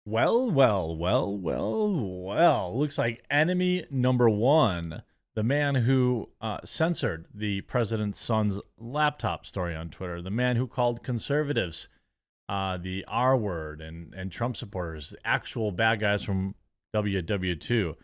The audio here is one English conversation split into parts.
Well. Looks like enemy number one, the man who censored the president's son's laptop story on Twitter, the man who called conservatives the R word and Trump supporters, actual bad guys from WW2,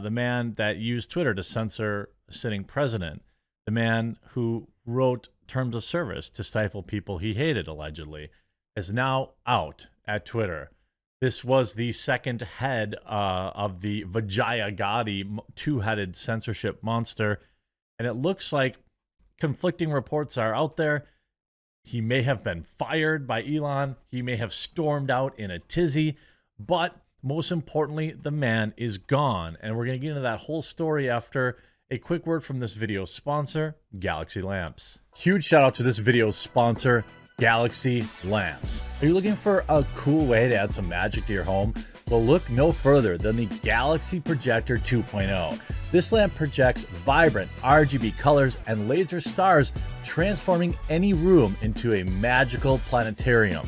the man that used Twitter to censor a sitting president, the man who wrote terms of service to stifle people he hated, allegedly, is now out at Twitter. This was the second head of the Vijaya Gotti two-headed censorship monster. And it looks like conflicting reports are out there. He may have been fired by Elon. He may have stormed out in a tizzy. But most importantly, the man is gone. And we're going to get into that whole story after a quick word from this video's sponsor, Galaxy Lamps. Huge shout out to this video's sponsor, Galaxy Lamps. Are you looking for a cool way to add some magic to your home? Well, look no further than the Galaxy Projector 2.0. This lamp projects vibrant RGB colors and laser stars, transforming any room into a magical planetarium.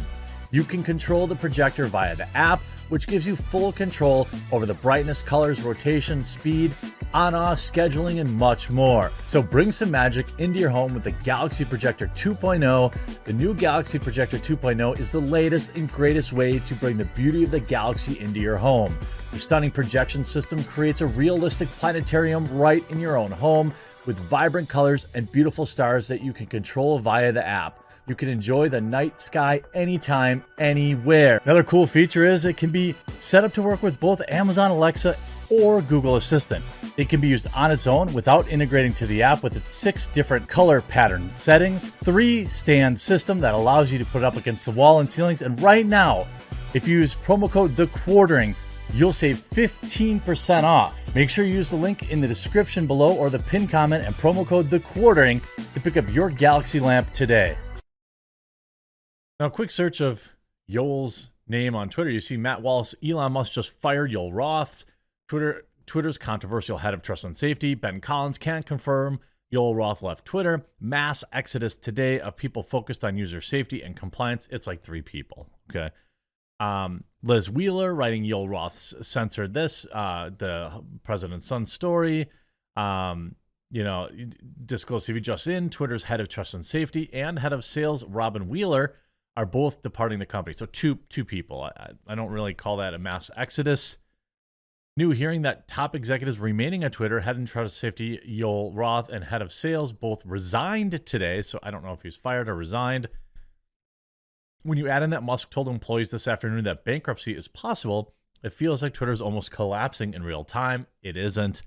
You can control the projector via the app, which gives you full control over the brightness, colors, rotation, speed, on-off scheduling, and much more. So bring some magic into your home with the Galaxy Projector 2.0. The new Galaxy Projector 2.0 is the latest and greatest way to bring the beauty of the Galaxy into your home. The stunning projection system creates a realistic planetarium right in your own home with vibrant colors and beautiful stars that you can control via the app. You can enjoy the night sky anytime, anywhere. Another cool feature is it can be set up to work with both Amazon Alexa or Google Assistant. It can be used on its own without integrating to the app with its 6 different color pattern settings, 3-stand system that allows you to put it up against the wall and ceilings. And right now, if you use promo code THEQUARTERING, you'll save 15% off. Make sure you use the link in the description below or the pinned comment and promo code THEQUARTERING to pick up your Galaxy lamp today. Now, a quick search of Yoel's name on Twitter. You see Matt Wallace, Elon Musk just fired Yoel Roth. Twitter's controversial head of trust and safety, Ben Collins, can't confirm Yoel Roth left Twitter. Mass exodus today of people focused on user safety and compliance. It's like 3 people, okay? Liz Wheeler writing Yoel Roth censored this, the president's son story. Disclosed TV just in, Twitter's head of trust and safety and head of sales, Robin Wheeler, are both departing the company. So two people. I don't really call that a mass exodus. New hearing that top executives remaining at Twitter, head in trust safety, Yoel Roth, and head of sales, both resigned today. So I don't know if he's fired or resigned. When you add in that Musk told employees this afternoon that bankruptcy is possible, it feels like Twitter's almost collapsing in real time. It isn't.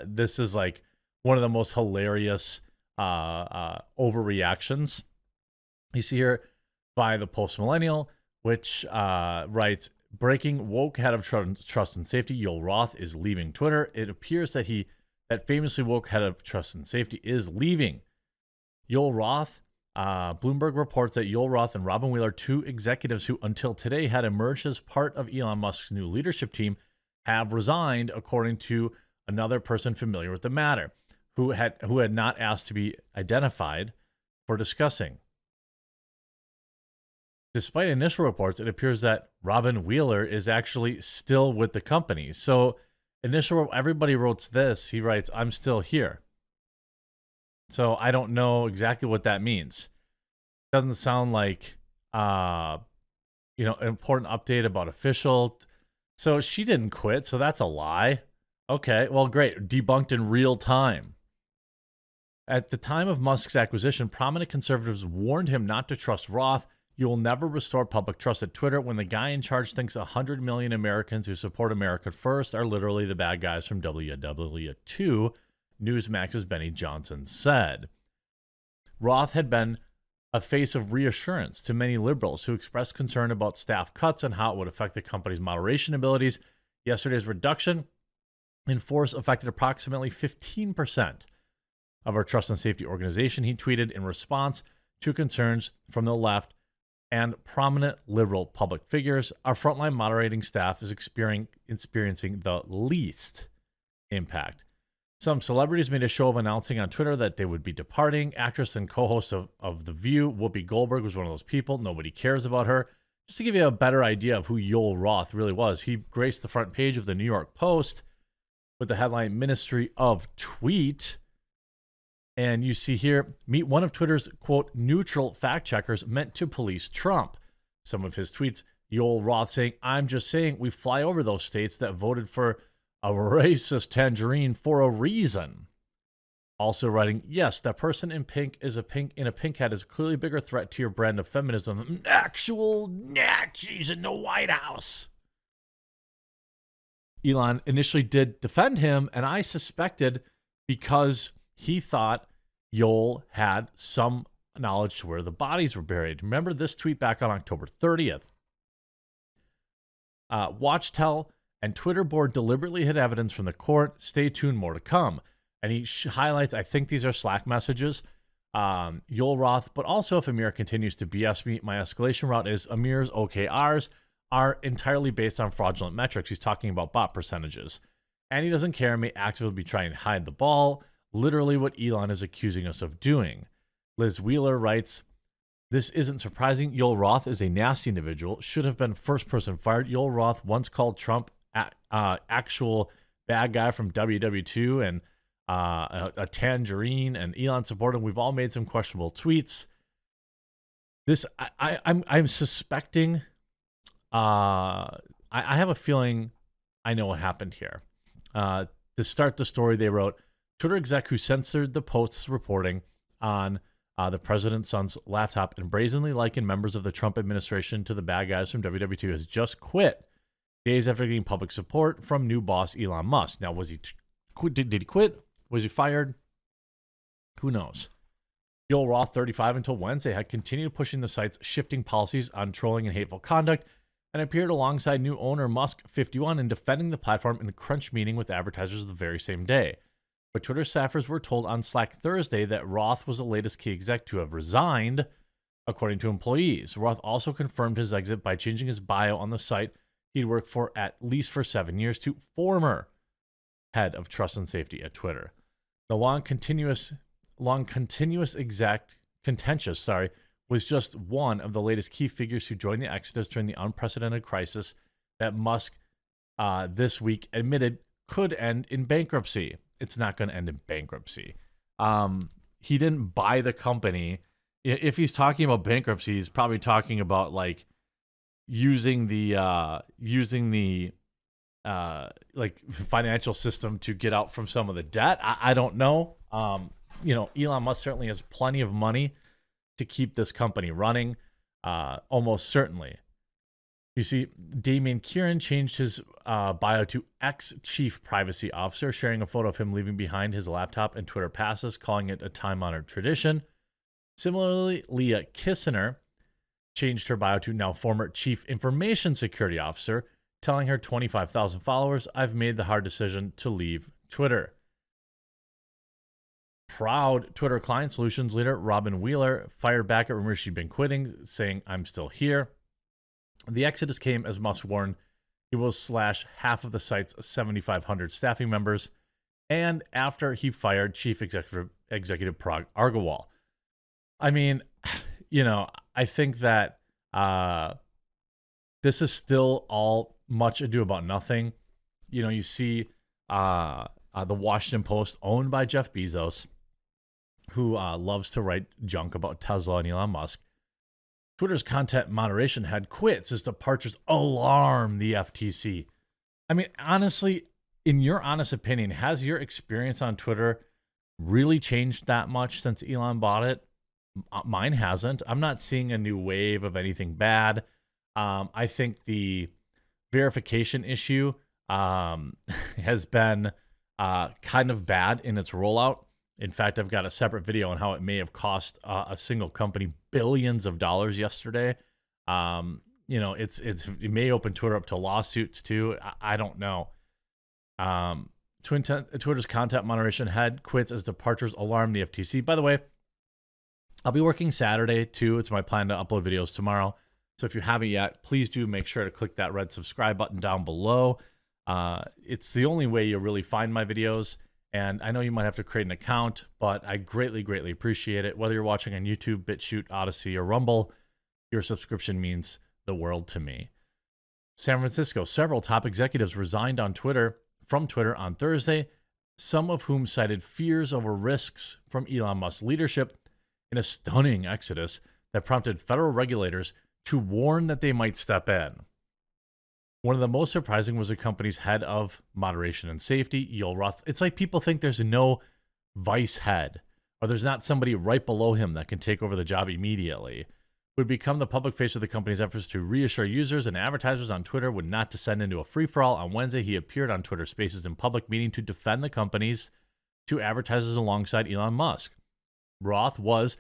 This is like one of the most hilarious overreactions. You see here by the Post Millennial, which writes, breaking woke head of trust and safety, Yoel Roth, is leaving Twitter. It appears that that famously woke head of trust and safety is leaving. Yoel Roth, Bloomberg reports that Yoel Roth and Robin Wheeler, 2 executives who until today had emerged as part of Elon Musk's new leadership team, have resigned, according to another person familiar with the matter, who had not asked to be identified for discussing. Despite initial reports, it appears that Robin Wheeler is actually still with the company. So everybody wrote this. He writes, I'm still here. So I don't know exactly what that means. Doesn't sound like, an important update about official. So she didn't quit. So that's a lie. Okay, well, great. Debunked in real time. At the time of Musk's acquisition, prominent conservatives warned him not to trust Roth. You will never restore public trust at Twitter when the guy in charge thinks 100 million Americans who support America first are literally the bad guys from WW2, Newsmax's Benny Johnson said. Roth had been a face of reassurance to many liberals who expressed concern about staff cuts and how it would affect the company's moderation abilities. Yesterday's reduction in force affected approximately 15% of our trust and safety organization, he tweeted in response to concerns from the left and prominent liberal public figures. Our frontline moderating staff is experiencing the least impact. Some celebrities made a show of announcing on Twitter that they would be departing. Actress and co-host of The View, Whoopi Goldberg, was one of those people. Nobody cares about her. Just to give you a better idea of who Yoel Roth really was, he graced the front page of the New York Post with the headline Ministry of Tweet. And you see here, meet one of Twitter's, quote, neutral fact checkers meant to police Trump. Some of his tweets, Yoel Roth saying, I'm just saying we fly over those states that voted for a racist tangerine for a reason. Also writing, yes, that person in pink in a pink hat is a clearly bigger threat to your brand of feminism than actual Nazis in the White House. Elon initially did defend him, and I suspected because he thought Yoel had some knowledge to where the bodies were buried. Remember this tweet back on October 30th. Watchtel and Twitter board deliberately hid evidence from the court. Stay tuned, more to come. And he highlights, I think these are Slack messages, Yoel Roth, but also if Amir continues to BS me, my escalation route is Amir's OKRs are entirely based on fraudulent metrics. He's talking about bot percentages. And he doesn't care and may actively be trying to hide the ball, literally what Elon is accusing us of doing. Liz Wheeler writes, this isn't surprising. Yoel Roth is a nasty individual, should have been first person fired. Yoel Roth once called Trump actual bad guy from WW2 and a tangerine, and Elon supported him. We've all made some questionable tweets. This I'm suspecting. I have a feeling I know what happened here. To start the story, they wrote, Twitter exec who censored the Post's reporting on the president's son's laptop and brazenly likened members of the Trump administration to the bad guys from WW2 has just quit days after getting public support from new boss Elon Musk. Now, was he did he quit? Was he fired? Who knows? Yoel Roth, 35 until Wednesday, had continued pushing the site's shifting policies on trolling and hateful conduct and appeared alongside new owner Musk, 51, in defending the platform in a crunch meeting with advertisers the very same day. But Twitter staffers were told on Slack Thursday that Roth was the latest key exec to have resigned, according to employees. Roth also confirmed his exit by changing his bio on the site he'd worked for at least for 7 years to former head of trust and safety at Twitter. The contentious was just one of the latest key figures who joined the exodus during the unprecedented crisis that Musk this week admitted could end in bankruptcy. It's not going to end in bankruptcy. He didn't buy the company. If he's talking about bankruptcy, he's probably talking about like using the like financial system to get out from some of the debt. I don't know. Elon Musk certainly has plenty of money to keep this company running. Almost certainly. You see, Damian Kieran changed his bio to ex-chief privacy officer, sharing a photo of him leaving behind his laptop and Twitter passes, calling it a time-honored tradition. Similarly, Leah Kissner changed her bio to now former chief information security officer, telling her 25,000 followers, I've made the hard decision to leave Twitter. Proud Twitter Client Solutions leader Robin Wheeler fired back at rumors she'd been quitting, saying, I'm still here. The exodus came as Musk warned he will slash half of the site's 7,500 staffing members, and after he fired Chief Executive Parag Agrawal. I mean, I think that this is still all much ado about nothing. You see the Washington Post, owned by Jeff Bezos, who loves to write junk about Tesla and Elon Musk. Twitter's content moderation head quits as departures alarm the FTC. I mean, honestly, in your honest opinion, has your experience on Twitter really changed that much since Elon bought it? Mine hasn't. I'm not seeing a new wave of anything bad. I think the verification issue has been kind of bad in its rollout. In fact, I've got a separate video on how it may have cost a single company billions of dollars yesterday. It may open Twitter up to lawsuits too. I don't know. Twitter's content moderation head quits as departures alarm the FTC. By the way, I'll be working Saturday too. It's my plan to upload videos tomorrow. So if you haven't yet, please do make sure to click that red subscribe button down below. It's the only way you'll really find my videos. And I know you might have to create an account, but I greatly, greatly appreciate it. Whether you're watching on YouTube, BitChute, Odyssey, or Rumble, your subscription means the world to me. San Francisco, several top executives resigned from Twitter on Thursday, some of whom cited fears over risks from Elon Musk's leadership in a stunning exodus that prompted federal regulators to warn that they might step in. One of the most surprising was the company's head of moderation and safety, Yoel Roth. It's like people think there's no vice head, or there's not somebody right below him that can take over the job immediately. Would become the public face of the company's efforts to reassure users and advertisers on Twitter would not descend into a free-for-all. On Wednesday, he appeared on Twitter Spaces in public meeting to defend the companies to advertisers alongside Elon Musk. Roth was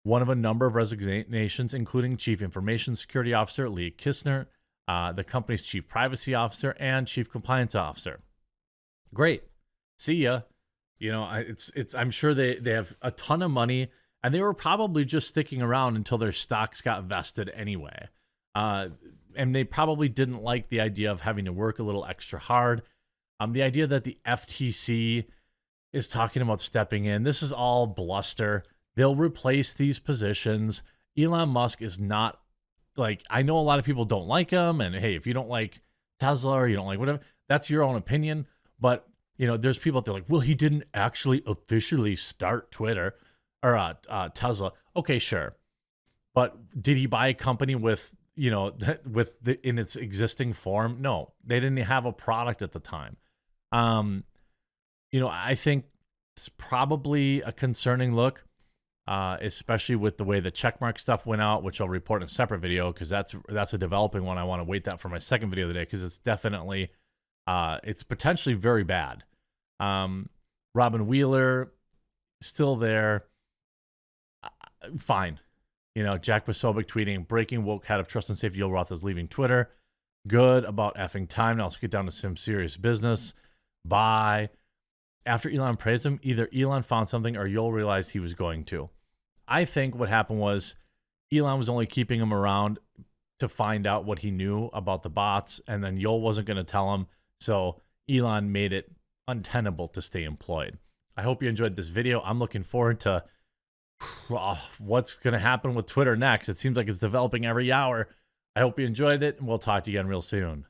one of a number of resignations, including Chief Information Security Officer Lee Kistner, the company's Chief Privacy Officer, and Chief Compliance Officer. Great. See ya. You know, I'm sure they have a ton of money, and they were probably just sticking around until their stocks got vested anyway. And they probably didn't like the idea of having to work a little extra hard. The idea that the FTC is talking about stepping in, this is all bluster. They'll replace these positions. Elon Musk is not like, I know a lot of people don't like him, and hey, if you don't like Tesla or you don't like whatever, that's your own opinion. But, you know, there's people out there like, well, he didn't actually officially start Twitter or Tesla. Okay, sure. But did he buy a company with, you know, in its existing form? No, they didn't have a product at the time. You know, I think it's probably a concerning look. Especially with the way the checkmark stuff went out, which I'll report in a separate video because that's a developing one. I want to wait that for my second video of the day because it's definitely, it's potentially very bad. Robin Wheeler, still there. Fine. You know, Jack Posobiec tweeting, breaking woke head of trust and safety, Yoel Roth is leaving Twitter. Good about effing time. Now let's get down to some serious business. Bye. After Elon praised him, either Elon found something or Yoel realized he was going to. I think what happened was Elon was only keeping him around to find out what he knew about the bots, and then Yoel wasn't going to tell him, so Elon made it untenable to stay employed. I hope you enjoyed this video. I'm looking forward to what's going to happen with Twitter next. It seems like it's developing every hour. I hope you enjoyed it, and we'll talk to you again real soon.